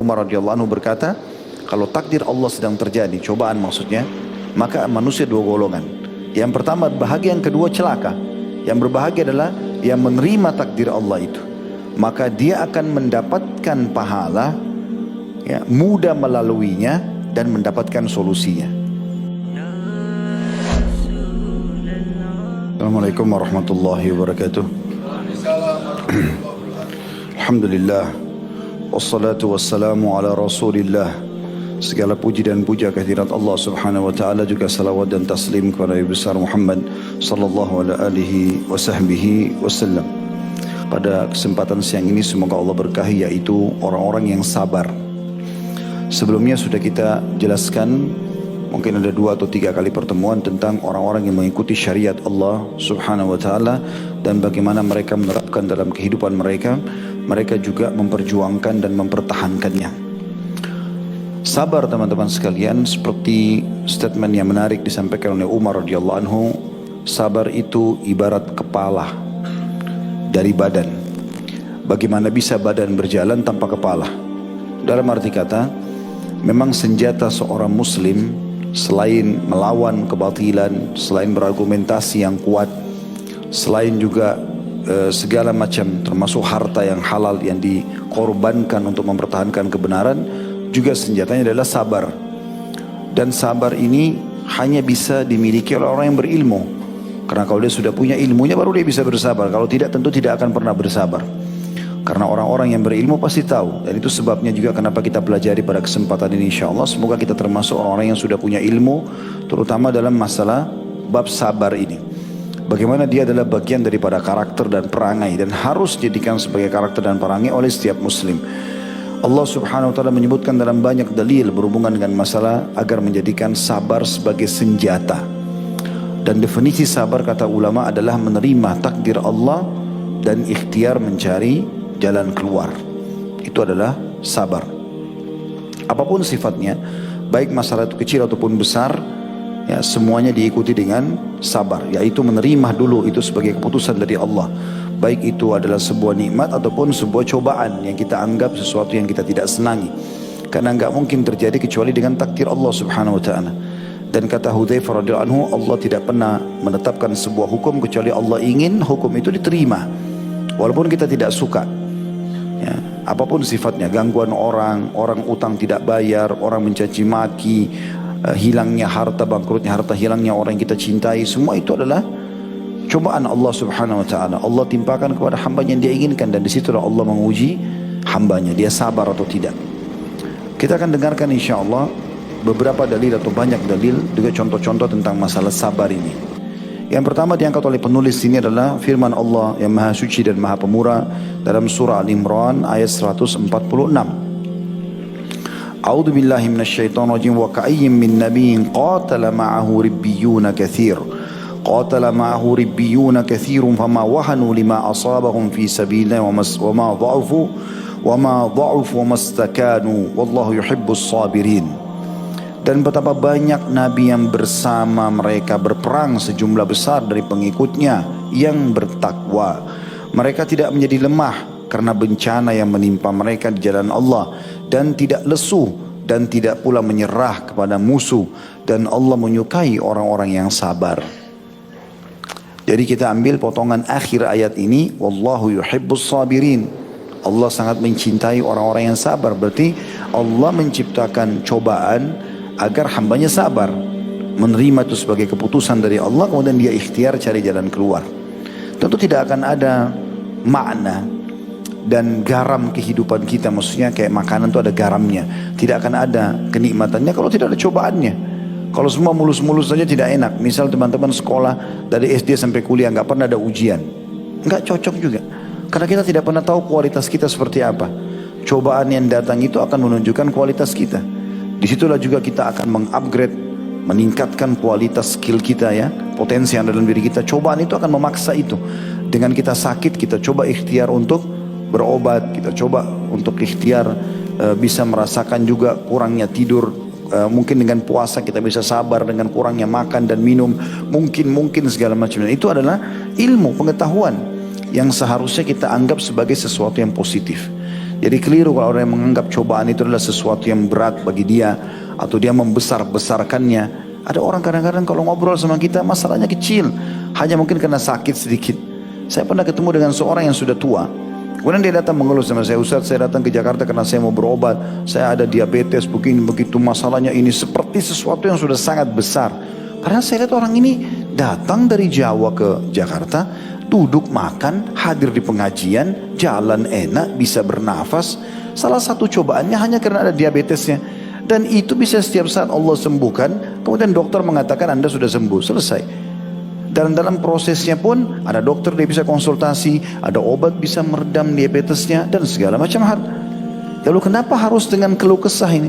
Umar radhiyallahu anhu berkata, kalau takdir Allah sedang terjadi, cobaan maksudnya, maka manusia dua golongan. Yang pertama bahagia, yang kedua celaka. Yang berbahagia adalah yang menerima takdir Allah itu. Maka dia akan mendapatkan pahala, ya, mudah melaluinya dan mendapatkan solusinya. Assalamualaikum warahmatullahi wabarakatuh. Alhamdulillah, wassalatu wassalamu ala rasulillah. Segala puji dan puja kehadirat Allah subhanahu wa ta'ala, juga salawat dan taslim kepada Nabi besar Muhammad sallallahu alaihi wasallam. Pada kesempatan siang ini semoga Allah berkahi, yaitu orang-orang yang sabar. Sebelumnya sudah kita jelaskan, mungkin ada 2 atau 3 kali pertemuan tentang orang-orang yang mengikuti syariat Allah subhanahu wa ta'ala dan bagaimana mereka menerapkan dalam kehidupan mereka. Mereka juga memperjuangkan dan mempertahankannya. Sabar teman-teman sekalian, seperti statement yang menarik disampaikan oleh Umar radhiyallahu anhu, sabar itu ibarat kepala dari badan. Bagaimana bisa badan berjalan tanpa kepala? Dalam arti kata, memang senjata seorang muslim selain melawan kebatilan, selain berargumentasi yang kuat, selain juga segala macam termasuk harta yang halal yang dikorbankan untuk mempertahankan kebenaran, juga senjatanya adalah sabar. Dan sabar ini hanya bisa dimiliki oleh orang yang berilmu. Karena kalau dia sudah punya ilmunya baru dia bisa bersabar. Kalau tidak, tentu tidak akan pernah bersabar. Karena orang-orang yang berilmu pasti tahu. Dan itu sebabnya juga kenapa kita pelajari pada kesempatan ini, insyaAllah. Semoga kita termasuk orang-orang yang sudah punya ilmu, terutama dalam masalah bab sabar ini. Bagaimana dia adalah bagian daripada karakter dan perangai, dan harus dijadikan sebagai karakter dan perangai oleh setiap muslim. Allah subhanahu wa ta'ala menyebutkan dalam banyak dalil berhubungan dengan masalah agar menjadikan sabar sebagai senjata. Dan definisi sabar kata ulama adalah menerima takdir Allah dan ikhtiar mencari jalan keluar. Itu adalah sabar. Apapun sifatnya, baik masalah itu kecil ataupun besar, ya, semuanya diikuti dengan sabar, yaitu menerima dulu itu sebagai keputusan dari Allah. Baik itu adalah sebuah nikmat ataupun sebuah cobaan yang kita anggap sesuatu yang kita tidak senangi. Karena enggak mungkin terjadi kecuali dengan takdir Allah subhanahu wa ta'ala. Dan kata Hudzaifah radhiyallahu anhu, Allah tidak pernah menetapkan sebuah hukum kecuali Allah ingin hukum itu diterima. Walaupun kita tidak suka. Ya, apapun sifatnya, gangguan orang utang tidak bayar, orang mencaci maki, hilangnya harta, bangkrutnya harta, hilangnya orang yang kita cintai, semua itu adalah cobaan Allah subhanahu wa ta'ala. Allah timpakan kepada hambanya yang dia inginkan, dan disitulah Allah menguji hambanya, dia sabar atau tidak. Kita akan dengarkan insyaAllah beberapa dalil atau banyak dalil, juga contoh-contoh tentang masalah sabar ini. Yang pertama diangkat oleh penulis ini adalah firman Allah yang maha suci dan maha pemurah dalam surah Al-Imran ayat 146. A'udzu billahi minasyaitonir rajim. Wa ka'ayyin min nabiyyin qatala ma'ahu ribbiyuna katsir. قاتل معه ربيون كثير فما وهنوا لما أصابهم في سبيله وما ضعفوا وما استكانوا والله يحب الصابرين. Dan betapa banyak nabi yang bersama mereka berperang sejumlah besar dari pengikutnya yang bertakwa. Mereka tidak menjadi lemah karena bencana yang menimpa mereka di jalan Allah, dan tidak lesu dan tidak pula menyerah kepada musuh, dan Allah menyukai orang-orang yang sabar. Jadi kita ambil potongan akhir ayat ini, wallahu yuhibbus sabirin. Allah sangat mencintai orang-orang yang sabar. Berarti Allah menciptakan cobaan agar hambanya sabar, menerima itu sebagai keputusan dari Allah, kemudian dia ikhtiar cari jalan keluar. Tentu tidak akan ada makna dan garam kehidupan kita, maksudnya kayak makanan itu ada garamnya. Tidak akan ada kenikmatannya kalau tidak ada cobaannya. Kalau semua mulus-mulus saja tidak enak. Misal teman-teman sekolah dari SD sampai kuliah nggak pernah ada ujian, nggak cocok juga. Karena kita tidak pernah tahu kualitas kita seperti apa. Cobaan yang datang itu akan menunjukkan kualitas kita. Disitulah juga kita akan mengupgrade, meningkatkan kualitas skill kita, ya, potensi yang ada dalam diri kita. Cobaan itu akan memaksa itu. Dengan kita sakit, kita coba ikhtiar untuk berobat, kita coba untuk ikhtiar bisa merasakan juga kurangnya tidur. Mungkin dengan puasa kita bisa sabar dengan kurangnya makan dan minum, mungkin segala macam. Itu adalah ilmu, pengetahuan yang seharusnya kita anggap sebagai sesuatu yang positif. Jadi keliru kalau orang yang menganggap cobaan itu adalah sesuatu yang berat bagi dia, atau dia membesar-besarkannya. Ada orang kadang-kadang kalau ngobrol sama kita masalahnya kecil, hanya mungkin kena sakit sedikit. Saya pernah ketemu dengan seorang yang sudah tua. Kemudian dia datang mengeluh sama saya, Ustaz, saya datang ke Jakarta karena saya mau berobat, saya ada diabetes, begini begitu, masalahnya ini seperti sesuatu yang sudah sangat besar. Karena saya lihat orang ini datang dari Jawa ke Jakarta, duduk makan, hadir di pengajian, jalan enak, bisa bernafas. Salah satu cobaannya hanya karena ada diabetesnya. Dan itu bisa setiap saat Allah sembuhkan. Kemudian dokter mengatakan Anda sudah sembuh, selesai. Dan dalam prosesnya pun ada dokter dia bisa konsultasi, ada obat bisa meredam diabetesnya dan segala macam hal. Lalu kenapa harus dengan keluh kesah ini?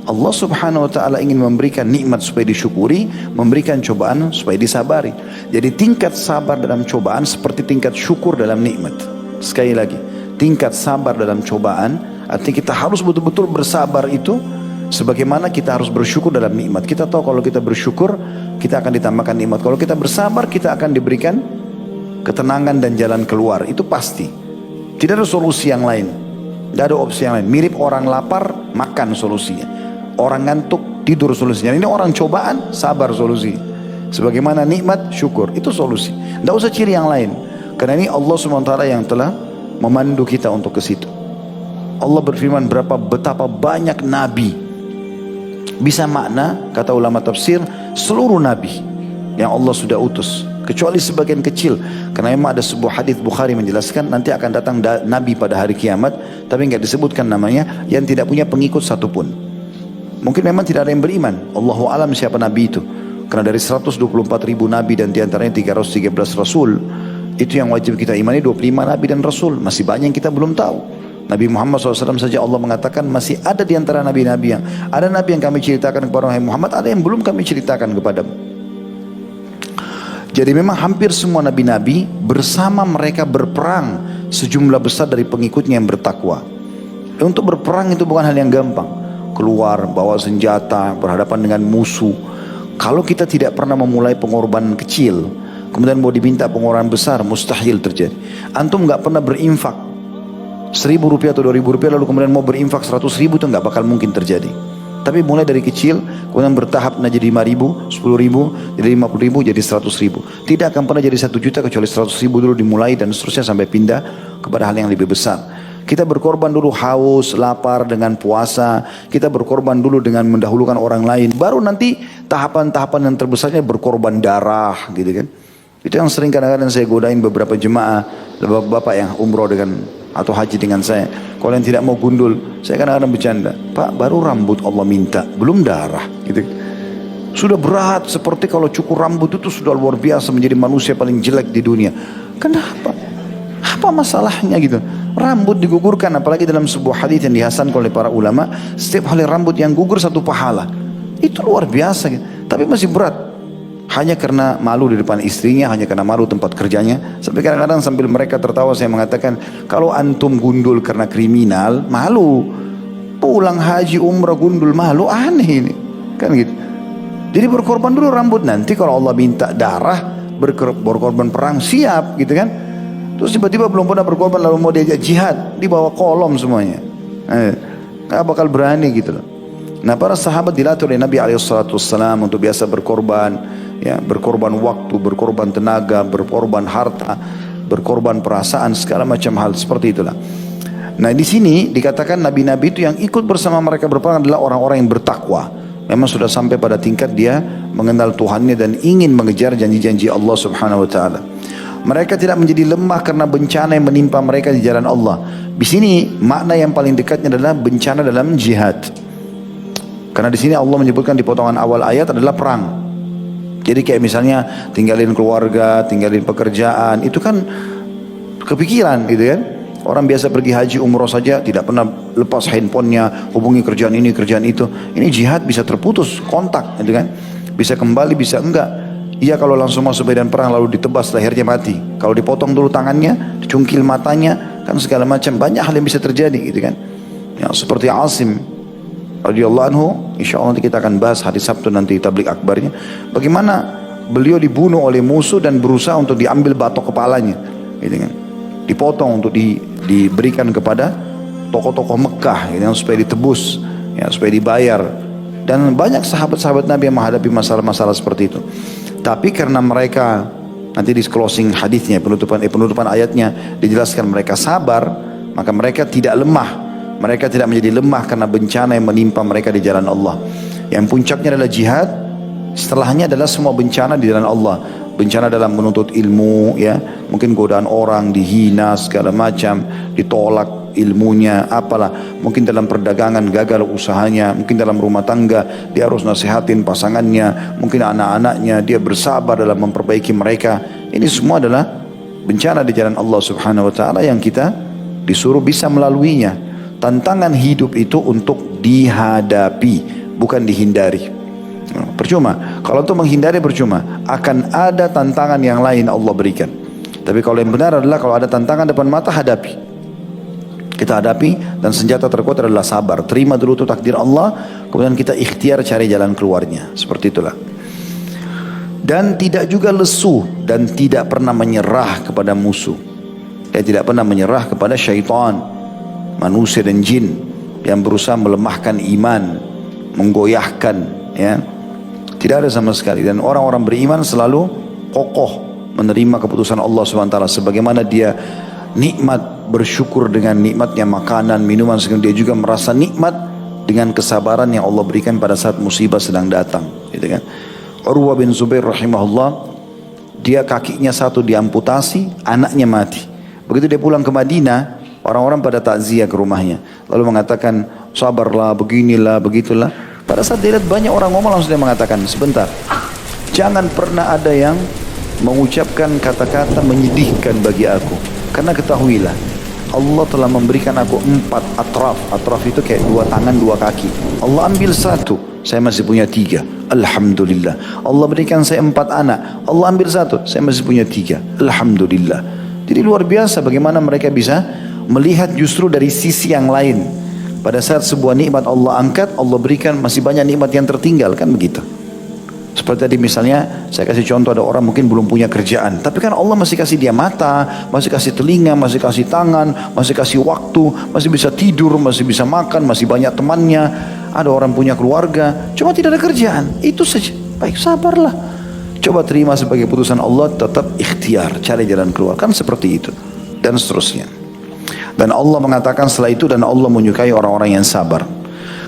Allah subhanahu wa ta'ala ingin memberikan nikmat supaya disyukuri, memberikan cobaan supaya disabari. Jadi tingkat sabar dalam cobaan seperti tingkat syukur dalam nikmat. Sekali lagi, tingkat sabar dalam cobaan artinya kita harus betul-betul bersabar itu sebagaimana kita harus bersyukur dalam nikmat. Kita tahu kalau kita bersyukur kita akan ditambahkan nikmat. Kalau kita bersabar kita akan diberikan ketenangan dan jalan keluar. Itu pasti. Tidak ada solusi yang lain. Tidak ada opsi yang lain. Mirip orang lapar makan solusinya, orang ngantuk tidur solusinya. Ini orang cobaan sabar solusi. Sebagaimana nikmat syukur, itu solusi. Tidak usah ciri yang lain. Karena ini Allah SWT yang telah memandu kita untuk ke situ. Allah berfirman betapa banyak nabi. Bisa makna kata ulama tafsir seluruh nabi yang Allah sudah utus, kecuali sebagian kecil. Karena memang ada sebuah hadis Bukhari menjelaskan nanti akan datang nabi pada hari kiamat, tapi enggak disebutkan namanya, yang tidak punya pengikut satupun. Mungkin memang tidak ada yang beriman. Allahu alam siapa nabi itu. Karena dari 124 ribu nabi dan diantaranya 313 rasul, itu yang wajib kita imani 25 nabi dan rasul. Masih banyak yang kita belum tahu. Nabi Muhammad SAW saja Allah mengatakan masih ada di antara nabi-nabi yang ada nabi yang kami ceritakan kepada Muhammad, ada yang belum kami ceritakan kepadamu. Jadi memang hampir semua nabi-nabi bersama mereka berperang sejumlah besar dari pengikutnya yang bertakwa. Untuk berperang itu bukan hal yang gampang. Keluar, bawa senjata, berhadapan dengan musuh. Kalau kita tidak pernah memulai pengorbanan kecil, kemudian mau diminta pengorbanan besar, mustahil terjadi. Antum nggak pernah berinfak 1.000 rupiah atau 2.000 rupiah lalu kemudian mau berinfak 100.000, itu nggak bakal mungkin terjadi. Tapi mulai dari kecil, kemudian bertahap jadi 5.000, 10.000, jadi 50.000, jadi 100.000. Tidak akan pernah jadi 1 juta kecuali 100.000 dulu dimulai dan seterusnya sampai pindah kepada hal yang lebih besar. Kita berkorban dulu haus, lapar dengan puasa. Kita berkorban dulu dengan mendahulukan orang lain. Baru nanti tahapan-tahapan yang terbesarnya berkorban darah, gitu kan. Itu yang sering kadang-kadang saya godain beberapa jemaah, bapak-bapak yang umroh atau haji dengan saya. Kalau yang tidak mau gundul, saya kadang-kadang bercanda, Pak, baru rambut Allah minta, belum darah, gitu. Sudah berat, seperti kalau cukur rambut itu sudah luar biasa, menjadi manusia paling jelek di dunia. Kenapa? Apa masalahnya gitu? Rambut digugurkan, apalagi dalam sebuah hadis yang dihasankan oleh para ulama, setiap helai rambut yang gugur 1 pahala. Itu luar biasa gitu. Tapi masih berat. Hanya karena malu di depan istrinya, hanya karena malu tempat kerjanya. Sampai kadang-kadang sambil mereka tertawa saya mengatakan, kalau antum gundul karena kriminal, malu. Pulang haji umrah gundul malu, aneh ini. Kan gitu. Jadi berkorban dulu rambut, nanti kalau Allah minta darah, berkorban perang, siap gitu kan. Terus tiba-tiba belum pernah berkorban lalu mau diajak jihad, dibawa kolom semuanya. Gak bakal berani gitu loh. Nah, para sahabat dilatih oleh Nabi SAW untuk biasa berkorban, ya, berkorban waktu, berkorban tenaga, berkorban harta, berkorban perasaan, segala macam hal seperti itulah. Nah, di sini dikatakan nabi-nabi itu yang ikut bersama mereka berperang adalah orang-orang yang bertakwa. Memang sudah sampai pada tingkat dia mengenal Tuhannya dan ingin mengejar janji-janji Allah Subhanahu wa taala. Mereka tidak menjadi lemah karena bencana yang menimpa mereka di jalan Allah. Di sini makna yang paling dekatnya adalah bencana dalam jihad. Karena di sini Allah menyebutkan di potongan awal ayat adalah perang. Jadi kayak misalnya tinggalin keluarga, tinggalin pekerjaan, itu kan kepikiran gitu kan. Orang biasa pergi haji umroh saja tidak pernah lepas handphonenya, hubungi kerjaan ini, kerjaan itu. Ini jihad bisa terputus kontak gitu kan. Bisa kembali, bisa enggak. Iya kalau langsung masuk medan perang lalu ditebas lehernya mati. Kalau dipotong dulu tangannya, dicungkil matanya, kan segala macam banyak hal yang bisa terjadi gitu kan. Ya, seperti Asim radhiyallahu anhu, insyaallah nanti kita akan bahas hari Sabtu nanti tablik akbarnya. Bagaimana beliau dibunuh oleh musuh dan berusaha untuk diambil batok kepalanya, gitu kan. Dipotong untuk diberikan kepada tokoh-tokoh Mekah gitu, supaya ditebus, ya, supaya dibayar. Dan banyak sahabat-sahabat Nabi yang menghadapi masalah-masalah seperti itu. Tapi karena mereka, nanti di closing hadisnya, penutupan ayatnya dijelaskan mereka sabar, maka mereka tidak lemah. Mereka tidak menjadi lemah karena bencana yang menimpa mereka di jalan Allah. Yang puncaknya adalah jihad, setelahnya adalah semua bencana di jalan Allah. Bencana dalam menuntut ilmu, ya, mungkin godaan orang, dihina segala macam, ditolak ilmunya, apalah, mungkin dalam perdagangan gagal usahanya, mungkin dalam rumah tangga dia harus nasihatin pasangannya, mungkin anak-anaknya dia bersabar dalam memperbaiki mereka. Ini semua adalah bencana di jalan Allah Subhanahu wa taala yang kita disuruh bisa melaluinya. Tantangan hidup itu untuk dihadapi, bukan dihindari. Percuma, kalau untuk menghindari percuma, akan ada tantangan yang lain Allah berikan. Tapi kalau yang benar adalah kalau ada tantangan depan mata, hadapi. Kita hadapi, dan senjata terkuat adalah sabar. Terima dulu itu takdir Allah, kemudian kita ikhtiar cari jalan keluarnya. Seperti itulah. Dan tidak juga lesu dan tidak pernah menyerah kepada musuh. Dia tidak pernah menyerah kepada syaitan, manusia dan jin yang berusaha melemahkan iman, menggoyahkan, ya. Tidak ada sama sekali. Dan orang-orang beriman selalu kokoh menerima keputusan Allah SWT. Sebagaimana dia nikmat, bersyukur dengan nikmatnya makanan, minuman, sehingga dia juga merasa nikmat dengan kesabaran yang Allah berikan pada saat musibah sedang datang, gitu kan. Urwah bin Zubair rahimahullah, dia kakinya satu diamputasi, anaknya mati. Begitu dia pulang ke Madinah, orang-orang pada takziah ke rumahnya, lalu mengatakan, sabarlah, beginilah, begitulah. Pada saat dia lihat banyak orang ngomong, langsung dia mengatakan, sebentar, jangan pernah ada yang mengucapkan kata-kata menyedihkan bagi aku, karena ketahuilah, Allah telah memberikan aku 4 atraf. Atraf itu kayak 2 tangan 2 kaki. Allah ambil 1, saya masih punya 3. Alhamdulillah. Allah berikan saya 4 anak, Allah ambil 1, saya masih punya 3. Alhamdulillah. Jadi luar biasa bagaimana mereka bisa melihat justru dari sisi yang lain. Pada saat sebuah nikmat Allah angkat, Allah berikan masih banyak nikmat yang tertinggal, kan begitu. Seperti tadi misalnya, saya kasih contoh, ada orang mungkin belum punya kerjaan, tapi kan Allah masih kasih dia mata, masih kasih telinga, masih kasih tangan, masih kasih waktu, masih bisa tidur, masih bisa makan, masih banyak temannya. Ada orang punya keluarga, cuma tidak ada kerjaan, itu saja. Baik, sabarlah. Coba terima sebagai putusan Allah, tetap ikhtiar, cari jalan keluar, kan seperti itu. Dan seterusnya. Dan Allah mengatakan setelah itu, dan Allah menyukai orang-orang yang sabar.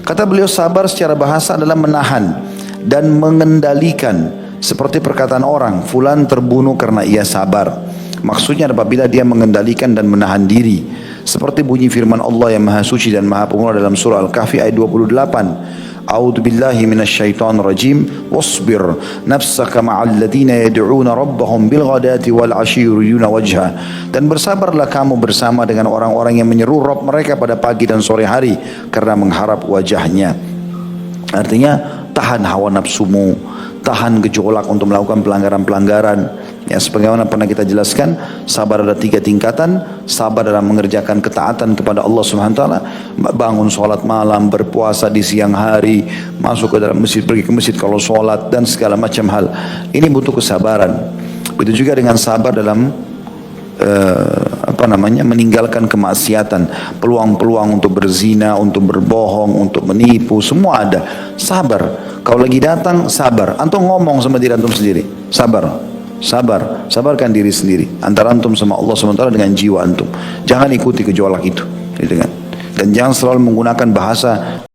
Kata beliau, sabar secara bahasa adalah menahan dan mengendalikan. Seperti perkataan orang, fulan terbunuh karena ia sabar. Maksudnya apabila dia mengendalikan dan menahan diri. Seperti bunyi firman Allah yang maha suci dan maha pemurah dalam surah Al-Kahfi ayat 28. A'udzu billahi minasyaitonir rajim. Wasbir nafsaka ma'al ladzina yad'una rabbahum bil ghadati wal 'ashyi yuriduna wajha. Dan bersabarlah kamu bersama dengan orang-orang yang menyeru Rabb mereka pada pagi dan sore hari karena mengharap wajahnya. Artinya tahan hawa nafsumu, tahan gejolak untuk melakukan pelanggaran-pelanggaran. Ya, sebagaimana pernah kita jelaskan, sabar ada 3 tingkatan. Sabar dalam mengerjakan ketaatan kepada Allah Subhanahu wa taala, bangun sholat malam, berpuasa di siang hari, masuk ke dalam masjid, pergi ke masjid kalau sholat, dan segala macam hal. Ini butuh kesabaran. Begitu juga dengan sabar dalam meninggalkan kemaksiatan, peluang-peluang untuk berzina, untuk berbohong, untuk menipu, semua ada. Sabar. Kalau lagi datang, sabar. Antum ngomong sama diri antum sendiri, sabar. Sabarkan diri sendiri antara antum sama Allah SWT dengan jiwa antum. Jangan ikuti gejolak itu, gitu kan? Dan jangan selalu menggunakan bahasa